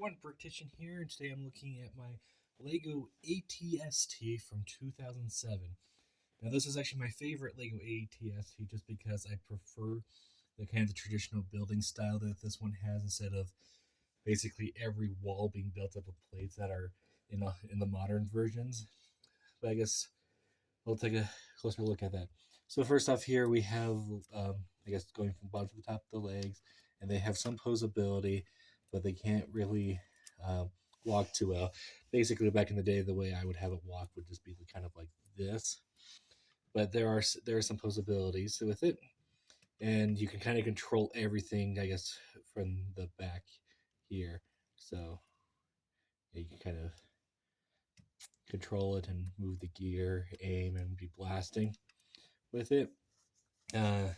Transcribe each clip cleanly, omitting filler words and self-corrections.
everyone, Partition here, and today I'm looking at my LEGO ATST from 2007. Now this is actually my favorite LEGO ATST just because I prefer the kind of the traditional building style that this one has instead of basically every wall being built up of plates that are in the modern versions. But I guess we'll take a closer look at that. So first off here we have, I guess going from bottom to the top of the legs, and they have some posability, but they can't really uh, walk too well. Basically, back in the day, the way I would have it walk would just be kind of like this. But there are some posabilities with it, and you can kind of control everything, I guess, from the back here. So yeah, you can kind of control it and move the gear, aim, and be blasting with it. Uh,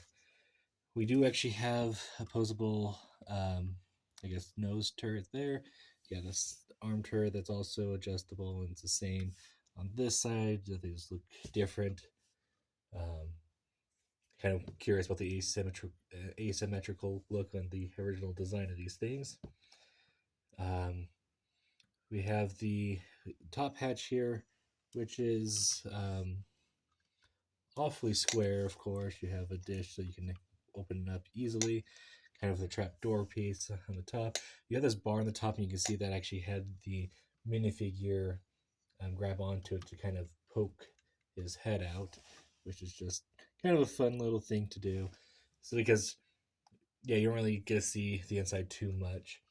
we do actually have opposable, I guess, nose turret there. Yeah, this arm turret that's also adjustable, and it's the same on this side. They just look different. Um, Kind of curious about the asymmetrical look on the original design of these things. We have the top hatch here, which is awfully square, of course. You have a dish so you can open it up easily, kind of the trap door piece on the top. You have this bar on the top, and you can see that actually had the minifigure grab onto it to kind of poke his head out, which is just kind of a fun little thing to do. So because yeah, you don't really get to see the inside too much.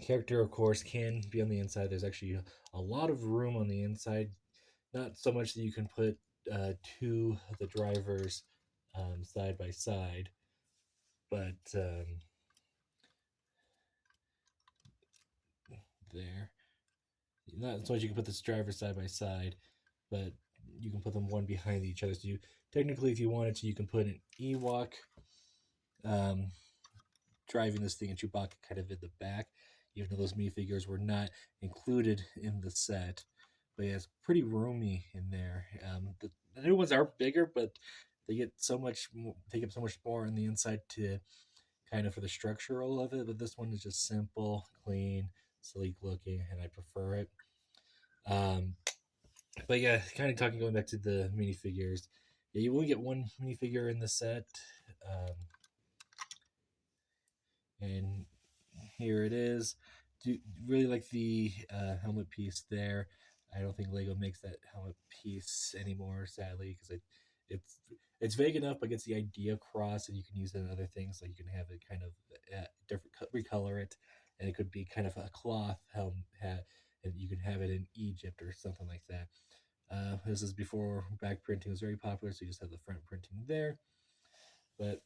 Character, of course, can be on the inside. There's actually a lot of room on the inside. Not so much that you can put two of the drivers side by side, but there. Not so much you can put this driver side by side, but you can put them one behind each other. So you technically, if you wanted to, you can put an Ewok um, driving this thing and Chewbacca kind of in the back, even though those minifigures were not included in the set. But yeah, it's pretty roomy in there. The new ones are bigger, but they get so much take up so much more on the inside to kind of for the structural of it. But this one is just simple, clean, sleek looking, and I prefer it. Um, but yeah, kind of going back to the minifigures. Yeah, you will get one minifigure in the set. Um, and here it is. Do really like the helmet piece there. I don't think Lego makes that helmet piece anymore, sadly, because it's it's vague enough, but gets the idea across, and you can use it in other things. Like you can have it kind of different, recolor it, and it could be kind of a cloth helmet hat, and you can have it in Egypt or something like that. This is before back printing was very popular, so you just have the front printing there. But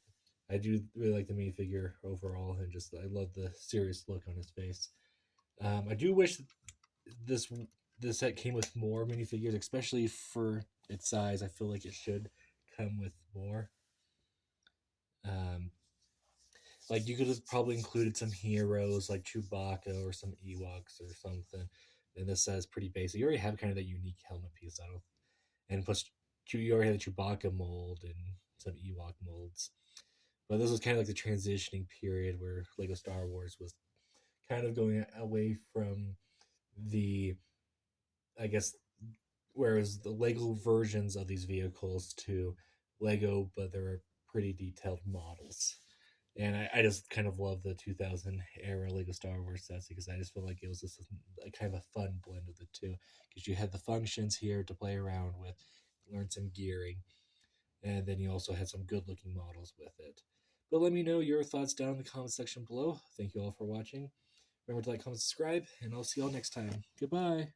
I do really like the minifigure overall, and just I love the serious look on his face. I do wish this this set came with more minifigures, especially for its size. I feel like it should come with more. Um, like you could have probably included some heroes like Chewbacca or some Ewoks or something. And this set is pretty basic. You already have kind of that unique helmet piece. I don't, and plus you already had the Chewbacca mold and some Ewok molds. But this was kind of like the transitioning period where Lego Star Wars was kind of going away from the, I guess, whereas the Lego versions of these vehicles to Lego, but they're pretty detailed models. And I just kind of love the 2000 era Lego Star Wars sets because I just feel like it was just a kind of a fun blend of the two because you had the functions here to play around with, learn some gearing, and then you also had some good looking models with it. But let me know your thoughts down in the comment section below. Thank you all for watching. Remember to like, comment, subscribe, and I'll see y'all next time. Goodbye.